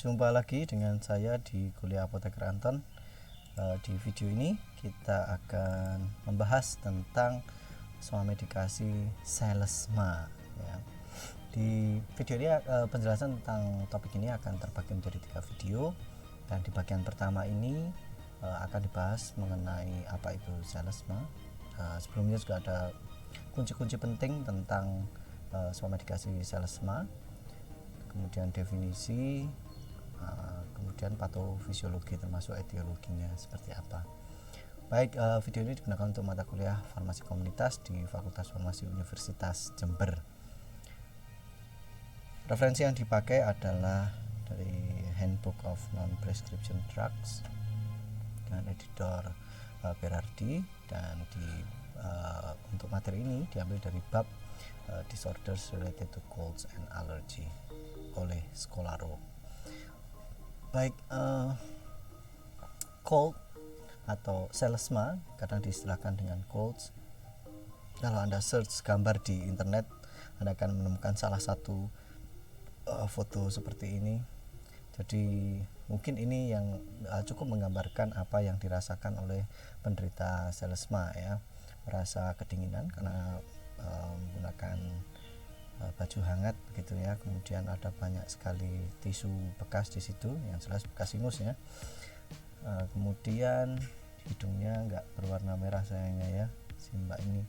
Jumpa lagi dengan saya di Kuliah Apoteker Anton. Di video ini kita akan membahas tentang swamedikasi selesma ya. Di video ini penjelasan tentang topik ini akan terbagi menjadi 3 video, dan di bagian pertama ini akan dibahas mengenai apa itu selesma. Sebelumnya juga ada kunci-kunci penting tentang swamedikasi selesma, kemudian definisi, kemudian patofisiologi termasuk etiologinya seperti apa. Baik, video ini digunakan untuk mata kuliah farmasi komunitas di Fakultas Farmasi Universitas Jember. Referensi yang dipakai adalah dari Handbook of Non-Prescription Drugs dengan editor Berardi, dan untuk materi ini diambil dari bab Disorders Related to Colds and Allergy oleh Scolaro. Baik, cold atau selesma kadang diistilahkan dengan colds. Kalau Anda search gambar di internet, Anda akan menemukan salah satu foto seperti ini. Jadi mungkin ini yang cukup menggambarkan apa yang dirasakan oleh penderita selesma ya. Merasa kedinginan karena menggunakan baju hangat begitu ya. Kemudian ada banyak sekali tisu bekas di situ, yang jelas bekas ingus ya. Kemudian hidungnya nggak berwarna merah sayangnya ya, si mbak ini.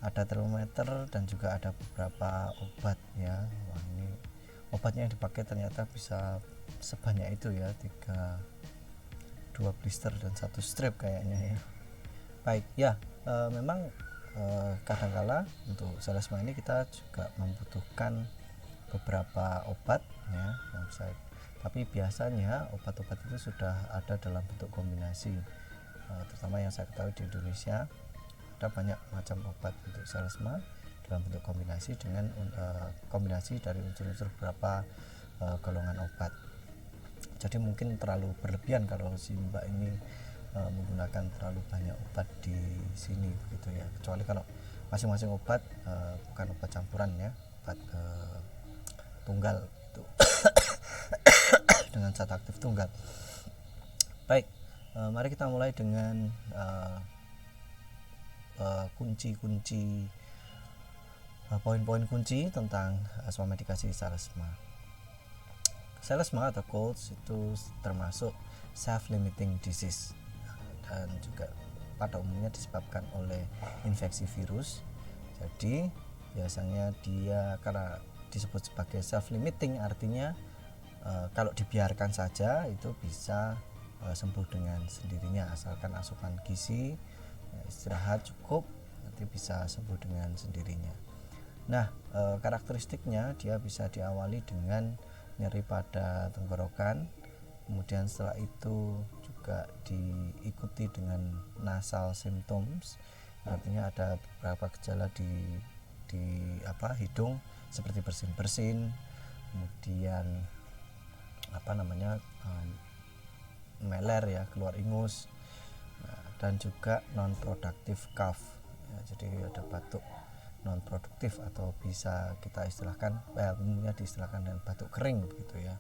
Ada termometer dan juga ada beberapa obat ya. Wah, ini obatnya yang dipakai ternyata bisa sebanyak itu ya, 2 blister dan 1 strip kayaknya ya. Baik ya, memang kadangkala untuk selesma ini kita juga membutuhkan beberapa obat ya yang bisa, tapi biasanya obat-obat itu sudah ada dalam bentuk kombinasi. Terutama yang saya ketahui di Indonesia ada banyak macam obat untuk selesma dalam bentuk kombinasi dengan kombinasi dari unsur-unsur beberapa golongan obat. Jadi mungkin terlalu berlebihan kalau si mbak ini menggunakan terlalu banyak obat di sini begitu ya, kecuali kalau masing-masing obat bukan obat campuran ya, obat tunggal itu dengan zat aktif tunggal. Baik, mari kita mulai dengan kunci-kunci, poin-poin kunci tentang swamedikasi selesma. Selesma atau colds itu termasuk self-limiting disease, dan juga pada umumnya disebabkan oleh infeksi virus. Jadi biasanya dia karena disebut sebagai self-limiting, artinya kalau dibiarkan saja itu bisa sembuh dengan sendirinya, asalkan asupan gizi, istirahat cukup, nanti bisa sembuh dengan sendirinya. Nah, karakteristiknya dia bisa diawali dengan nyeri pada tenggorokan, kemudian setelah itu juga diikuti dengan nasal symptoms, artinya ada beberapa gejala di hidung seperti bersin-bersin, kemudian meler ya, keluar ingus, dan juga non-productive cough ya, jadi ada batuk non produktif atau bisa kita istilahkan umumnya diistilahkan dengan batuk kering begitu ya,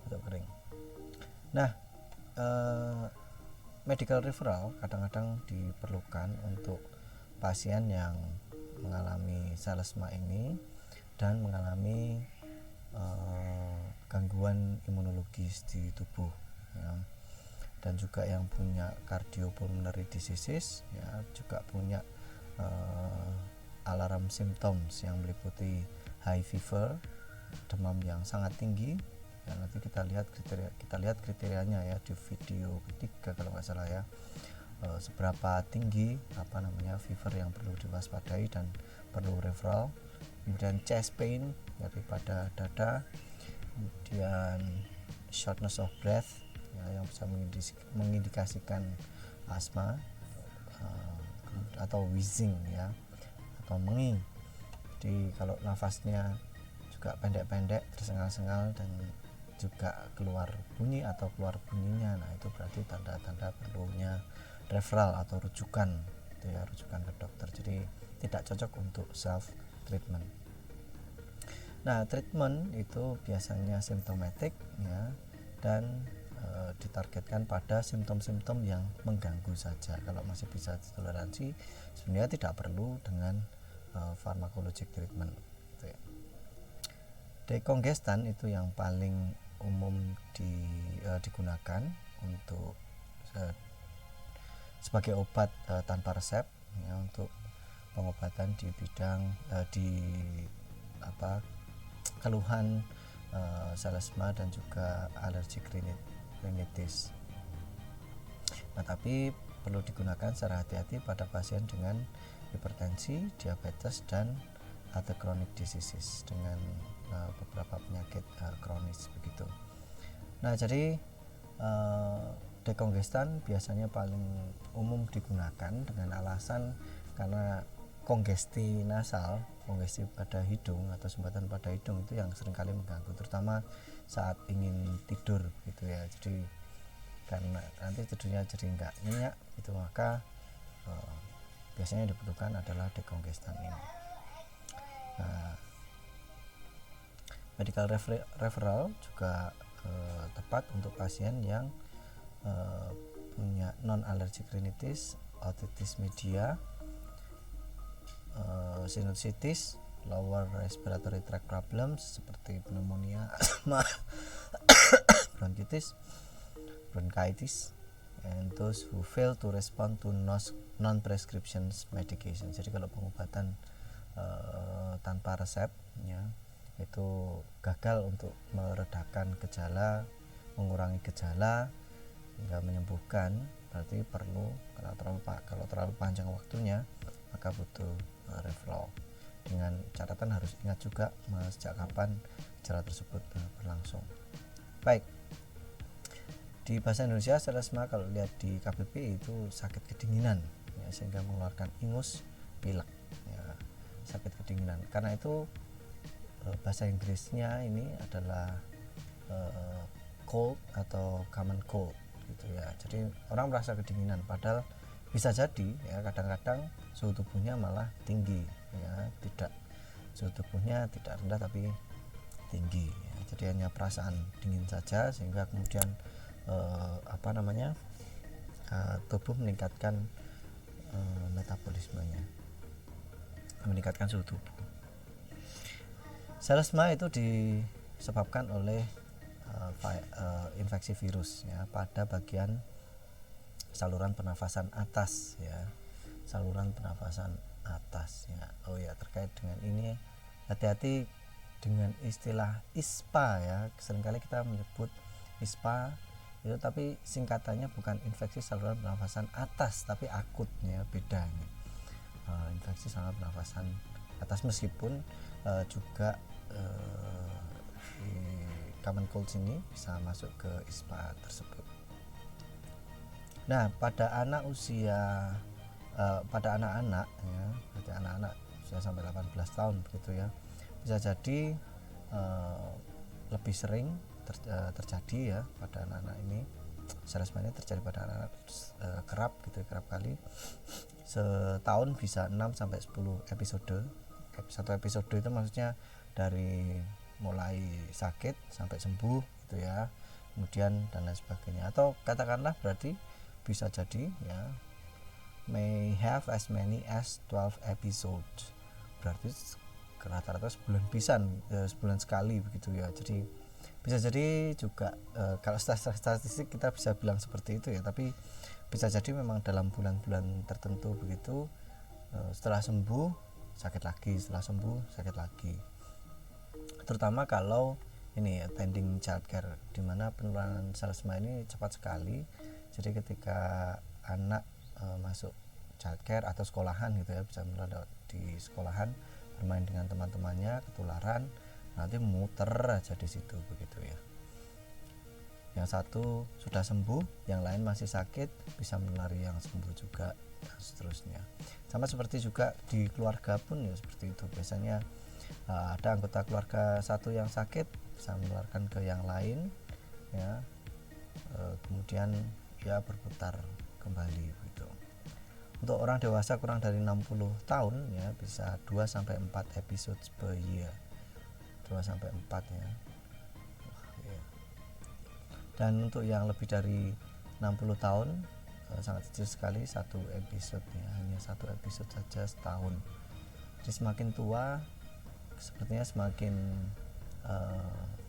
batuk kering. Nah, medical referral kadang-kadang diperlukan untuk pasien yang mengalami selesma ini dan mengalami gangguan imunologis di tubuh ya, dan juga yang punya cardiopulmonary diseases ya, juga punya alarm symptoms yang meliputi high fever, demam yang sangat tinggi. Ya, nanti kita lihat kriterianya ya di video ketiga kalau nggak salah ya, seberapa tinggi fever yang perlu diwaspadai dan perlu referral. Kemudian chest pain daripada dada, kemudian shortness of breath ya, yang bisa mengindikasikan asma, atau wheezing ya, atau menging. Jadi kalau nafasnya juga pendek-pendek, tersengal-sengal, dan juga keluar bunyi atau keluar bunyinya, nah itu berarti tanda-tanda perlunya referral atau rujukan gitu ya, rujukan ke dokter. Jadi tidak cocok untuk self treatment. Nah, treatment itu biasanya simptomatik ya, dan ditargetkan pada simptom-simptom yang mengganggu saja. Kalau masih bisa ditoleransi, sebenarnya tidak perlu dengan pharmacologic treatment gitu ya. Dekongestan itu yang paling umum digunakan untuk sebagai obat tanpa resep ya, untuk pengobatan di bidang keluhan selesma dan juga alergi rinitis. Nah, tapi perlu digunakan secara hati-hati pada pasien dengan hipertensi, diabetes, dan atau chronic diseases dengan beberapa penyakit kronis begitu. Nah, jadi dekongestan biasanya paling umum digunakan dengan alasan karena kongesti nasal, kongesti pada hidung atau sumbatan pada hidung itu yang seringkali mengganggu, terutama saat ingin tidur gitu ya. Jadi karena nanti tidurnya jadi nggak nyenyak itu, maka biasanya dibutuhkan adalah dekongestan ini. Nah, medical referral juga tepat untuk pasien yang punya non allergic rhinitis, otitis media, sinusitis, lower respiratory tract problems seperti pneumonia, asma, bronkitis, bronchitis, and those who fail to respond to non-prescription medication. Jadi kalau pengobatan tanpa resep ya, itu gagal untuk meredakan gejala, mengurangi gejala hingga menyembuhkan, berarti perlu, kalau terlalu panjang waktunya maka butuh referral. Dengan catatan harus ingat juga sejak kapan gejala tersebut berlangsung. Baik, di bahasa Indonesia selesma kalau lihat di KBP itu sakit kedinginan ya, sehingga mengeluarkan ingus, pilek ya, sakit kedinginan. Karena itu bahasa Inggrisnya ini adalah cold atau common cold gitu ya. Jadi orang merasa kedinginan, padahal bisa jadi ya kadang-kadang suhu tubuhnya malah tinggi ya, suhu tubuhnya tidak rendah tapi tinggi ya. Jadi hanya perasaan dingin saja, sehingga kemudian tubuh meningkatkan metabolismenya, meningkatkan suhu tubuh. Selesma itu disebabkan oleh infeksi virus ya pada bagian saluran pernafasan atas ya, saluran pernafasan atas ya. Oh ya, terkait dengan ini hati-hati dengan istilah ISPA ya. Seringkali kita menyebut ISPA itu, tapi singkatannya bukan infeksi saluran pernafasan atas, tapi akut ya, beda ini. Infeksi saluran pernafasan atas, meskipun juga di common cold ini bisa masuk ke ISPA tersebut. Nah, pada anak-anak ya, pada anak-anak usia sampai 18 tahun begitu ya, bisa jadi lebih sering terjadi ya pada anak-anak ini. Selesma ini terjadi pada anak-anak kerap kali. Setahun bisa 6 sampai 10 episode. Satu episode itu maksudnya dari mulai sakit sampai sembuh gitu ya, kemudian dan lain sebagainya. Atau katakanlah berarti bisa jadi ya may have as many as 12 episodes, berarti rata-rata sebulan sekali begitu ya. Jadi bisa jadi juga kalau statistik kita bisa bilang seperti itu ya, tapi bisa jadi memang dalam bulan-bulan tertentu begitu, setelah sembuh sakit lagi, setelah sembuh sakit lagi. Terutama kalau ini attending childcare, di mana penularan selesma ini cepat sekali. Jadi ketika anak masuk childcare atau sekolahan gitu ya, bisa menular di sekolahan, bermain dengan teman-temannya, ketularan, nanti muter aja di situ begitu ya. Yang satu sudah sembuh, yang lain masih sakit, bisa menulari yang sembuh juga, dan seterusnya. Sama seperti juga di keluarga pun ya seperti itu. Biasanya ada anggota keluarga satu yang sakit, bisa menularkan ke yang lain ya, kemudian ya berputar kembali gitu. Untuk orang dewasa kurang dari 60 tahun ya, bisa 2 sampai 4 episode per year. 2 sampai 4 ya. Dan untuk yang lebih dari 60 tahun sangat kecil sekali, satu episode ya, hanya satu episode saja setahun. Jadi semakin tua sepertinya semakin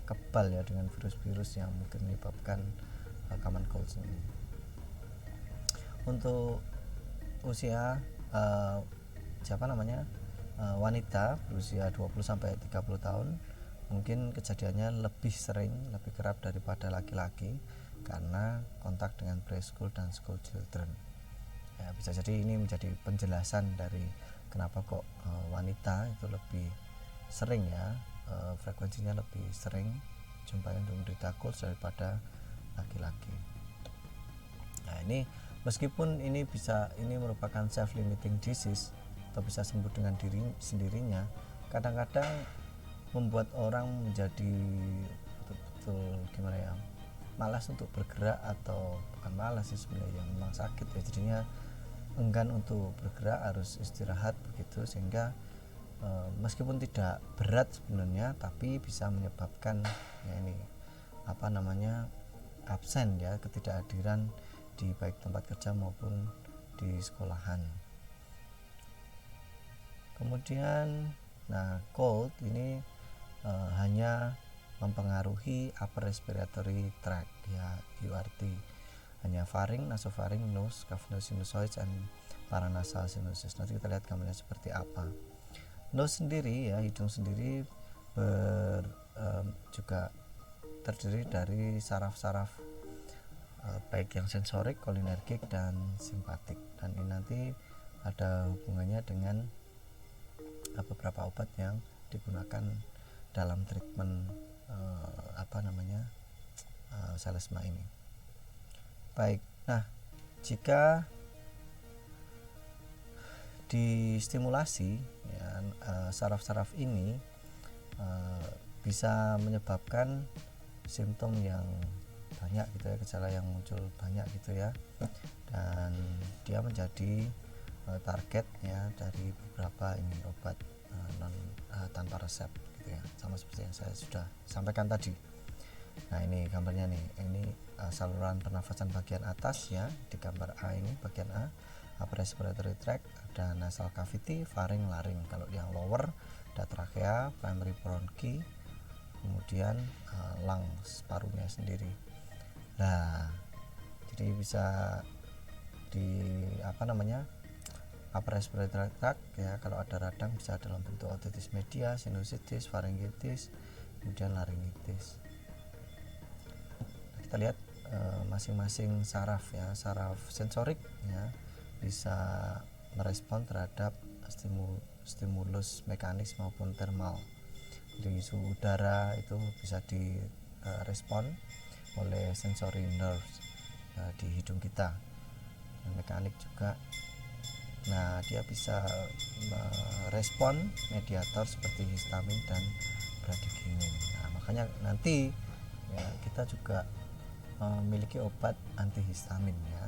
kebal ya dengan virus-virus yang mungkin menyebabkan common cold ini. Untuk usia wanita berusia 20 sampai 30 tahun mungkin kejadiannya lebih sering, lebih kerap daripada laki-laki karena kontak dengan preschool dan school children. Ya, bisa jadi ini menjadi penjelasan dari kenapa kok wanita itu lebih sering ya, frekuensinya lebih sering jumpai untuk menderita colds daripada laki-laki. Nah, ini meskipun ini merupakan self limiting disease atau bisa sembuh dengan diri sendirinya, kadang-kadang membuat orang menjadi betul-betul malas untuk bergerak, atau bukan malas sih sebenarnya, memang sakit ya, jadinya enggan untuk bergerak, harus istirahat begitu, sehingga meskipun tidak berat sebenarnya tapi bisa menyebabkan ya ini absen ya, ketidakhadiran di baik tempat kerja maupun di sekolahan. Kemudian cold ini hanya mempengaruhi upper respiratory tract ya, URT, hanya faring, nasofaring, nose, cavernous sinusoid, dan paranasal sinuses. Nanti kita lihat gambarnya seperti apa. Nose sendiri ya, hidung sendiri juga terdiri dari saraf-saraf baik yang sensorik, kolinergik, dan simpatik, dan ini nanti ada hubungannya dengan beberapa obat yang digunakan dalam treatment selesma ini. Baik, nah jika distimulasi ya, saraf-saraf ini bisa menyebabkan simptom yang banyak gitu ya, gejala yang muncul banyak gitu ya, dan dia menjadi target ya dari beberapa ini obat tanpa resep gitu ya, sama seperti yang saya sudah sampaikan tadi. Nah, ini gambarnya nih, ini saluran pernafasan bagian atas ya, di gambar A ini bagian A, upper respiratory tract, ada nasal cavity, faring, laring. Kalau yang lower ada trachea, primary bronchi, kemudian lungs, parunya sendiri. Nah, jadi bisa upper respiratory tract ya, kalau ada radang bisa dalam bentuk otitis media, sinusitis, faringitis, kemudian laringitis. Kita lihat masing-masing saraf ya, saraf sensorik ya bisa merespon terhadap stimulus mekanis maupun termal. Jadi suhu udara itu bisa direspon oleh sensory nerves di hidung kita. Dan mekanik juga, nah dia bisa merespon mediator seperti histamin dan bradykinin. Nah, makanya nanti ya, kita juga memiliki obat antihistamin ya,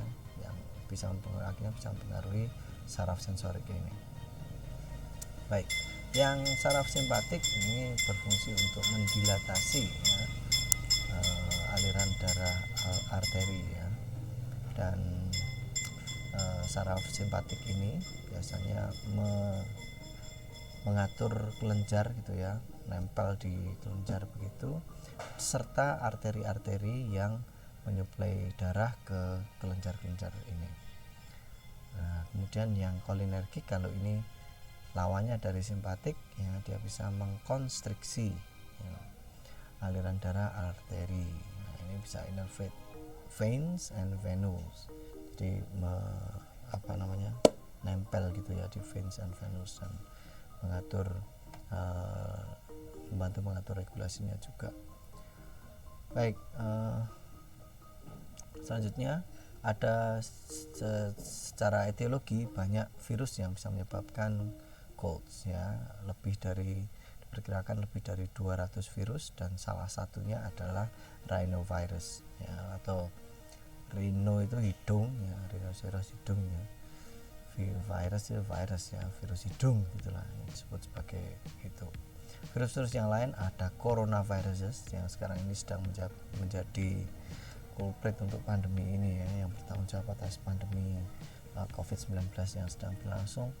yang bisa mempengaruhi saraf sensorik ini. Baik, yang saraf simpatik ini berfungsi untuk mendilatasi ya, aliran darah arteri ya, dan saraf simpatik ini biasanya mengatur kelenjar gitu ya, nempel di kelenjar begitu, serta arteri-arteri yang menyuplai darah ke kelenjar-kelenjar ini. Nah, kemudian yang kolinergik, kalau ini lawannya dari simpatik ya, dia bisa mengkonstriksi ya, aliran darah arteri. Nah, ini bisa innervate veins and venules, jadi nempel gitu ya di veins and venules, dan membantu mengatur regulasinya juga. Baik, selanjutnya ada secara etiologi banyak virus yang bisa menyebabkan colds ya, diperkirakan lebih dari 200 virus, dan salah satunya adalah rhinovirus ya, atau rhino itu hidung ya, rhinoceros hidung ya, virus ya, virus hidung gitulah yang disebut sebagai itu. virus-virus yang lain ada coronaviruses yang sekarang ini sedang menjadi culprit untuk pandemi ini ya, yang bertanggung jawab atas pandemi COVID-19 yang sedang berlangsung.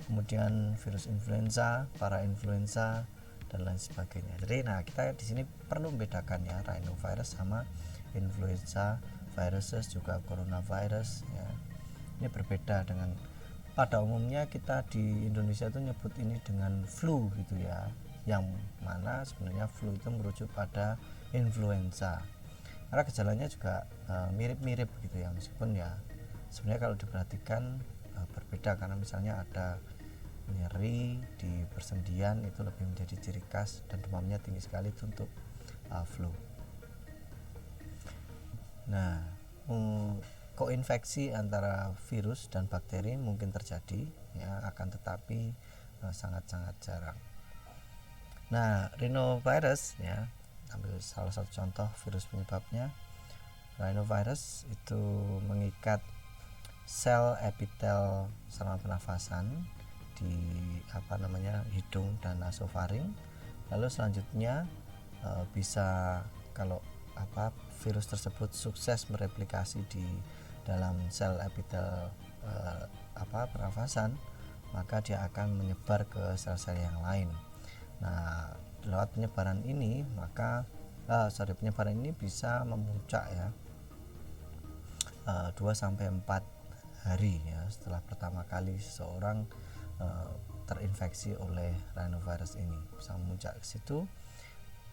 Kemudian virus influenza, parainfluenza dan lain sebagainya. Jadi kita di sini perlu membedakan ya, rhinovirus sama influenza viruses, juga coronavirus ya. Ini berbeda dengan pada umumnya kita di Indonesia itu nyebut ini dengan flu gitu ya, yang mana sebenarnya flu itu merujuk pada influenza karena gejalanya juga mirip-mirip gitu ya, meskipun ya sebenarnya kalau diperhatikan berbeda, karena misalnya ada nyeri di persendian itu lebih menjadi ciri khas dan demamnya tinggi sekali itu untuk flu. Nah, koinfeksi antara virus dan bakteri mungkin terjadi ya, akan tetapi sangat-sangat jarang. Nah, rhinovirus ya, ambil salah satu contoh virus penyebabnya. Rhinovirus itu mengikat sel epitel saluran pernafasan di hidung dan nasofaring. Lalu selanjutnya bisa kalau virus tersebut sukses mereplikasi di dalam sel epitel pernafasan, maka dia akan menyebar ke sel-sel yang lain. Nah, lewat penyebaran ini penyebaran ini bisa memuncak ya 2-4 hari ya setelah pertama kali seseorang terinfeksi oleh rhinovirus ini, bisa memuncak ke situ,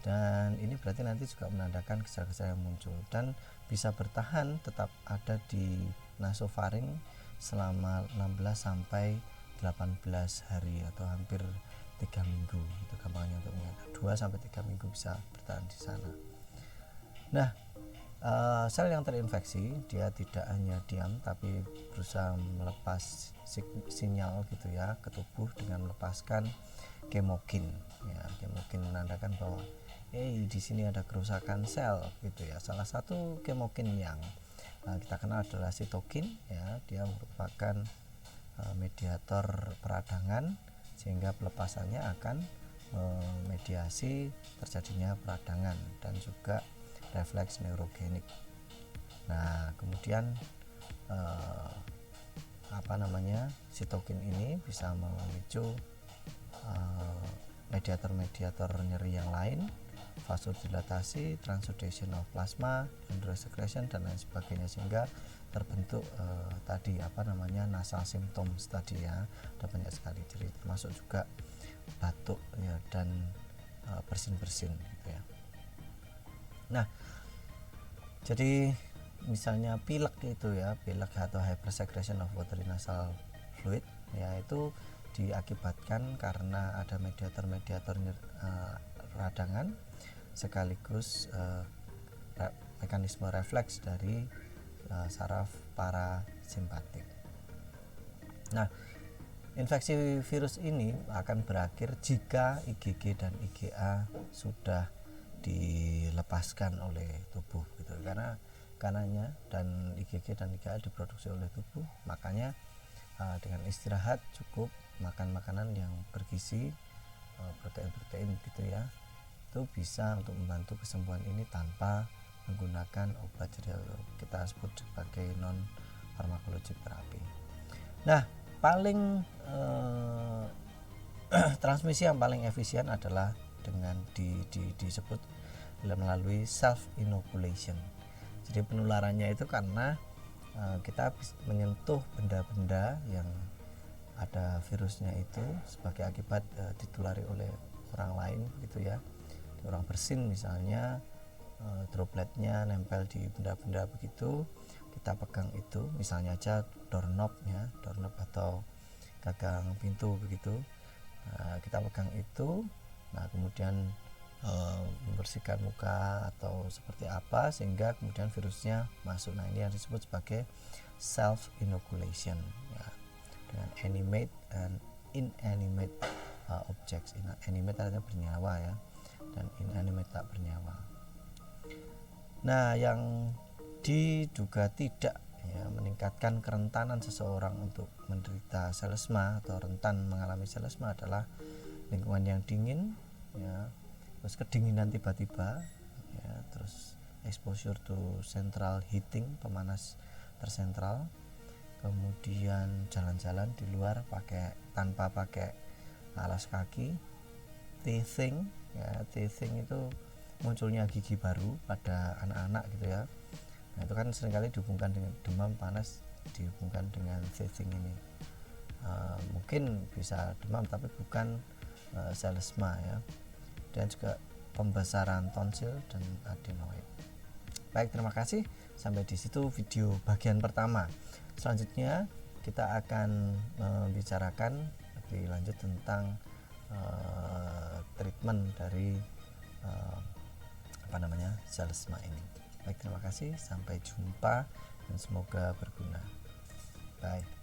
dan ini berarti nanti juga menandakan gejala-gejala yang muncul dan bisa bertahan tetap ada di nasofaring selama 16-18 hari atau hampir 3 minggu, itu gampangnya untuk mengingat, 2-3 minggu bisa bertahan di sana. Nah, sel yang terinfeksi dia tidak hanya diam tapi berusaha melepas sinyal gitu ya ke tubuh dengan melepaskan kemokin ya. Kemokin menandakan bahwa di sini ada kerusakan sel gitu ya. Salah satu kemokin yang kita kenal adalah sitokin ya, dia merupakan mediator peradangan sehingga pelepasannya akan memediasi terjadinya peradangan dan juga refleks neurogenik. Nah, kemudian sitokin ini bisa memicu mediator-mediator nyeri yang lain, vasodilatasi, transudation of plasma, secretion dan lain sebagainya, sehingga terbentuk nasal symptoms tadi ya. Ada banyak sekali ciri, termasuk juga batuk ya dan bersin-bersin gitu ya. Nah, jadi misalnya pilek itu ya, pilek atau hypersecretion of watery nasal fluid ya, itu diakibatkan karena ada mediator-mediator radangan sekaligus mekanisme refleks dari saraf parasimpatik. Nah, infeksi virus ini akan berakhir jika IgG dan IgA sudah dilepaskan oleh tubuh gitu, karena kanannya dan IgG dan IgA diproduksi oleh tubuh, makanya dengan istirahat cukup, makan makanan yang bergizi, protein-protein gitu ya, itu bisa untuk membantu kesembuhan ini tanpa menggunakan obat, jadi kita sebut sebagai non farmakologi terapi. Nah, paling transmisi yang paling efisien adalah dengan disebut melalui self inoculation. Jadi penularannya itu karena kita menyentuh benda-benda yang ada virusnya itu sebagai akibat ditulari oleh orang lain gitu ya. Orang bersin misalnya, dropletnya nempel di benda-benda begitu, kita pegang itu, misalnya aja doorknob ya, doorknob atau gagang pintu begitu, kita pegang itu. Nah, kemudian membersihkan muka atau seperti apa sehingga kemudian virusnya masuk. Nah, ini yang disebut sebagai self inoculation ya, dengan animate and inanimate objects. Animate artinya bernyawa ya, dan inanimate tak bernyawa. Nah, yang diduga tidak ya, meningkatkan kerentanan seseorang untuk menderita selesma atau rentan mengalami selesma adalah lingkungan yang dingin ya, terus kedinginan tiba-tiba ya, terus exposure to central heating, pemanas tersentral, kemudian jalan-jalan di luar tanpa pakai alas kaki, teething ya, teething itu munculnya gigi baru pada anak-anak gitu ya. Nah, itu kan seringkali dihubungkan dengan demam panas, dihubungkan dengan teething ini. Mungkin bisa demam tapi bukan selesma ya. Dan juga pembesaran tonsil dan adenoid. Baik, terima kasih. Sampai di situ video bagian pertama. Selanjutnya kita akan membicarakan lebih lanjut tentang treatment dari selesma ini. Baik, terima kasih. Sampai jumpa dan semoga berguna. Bye.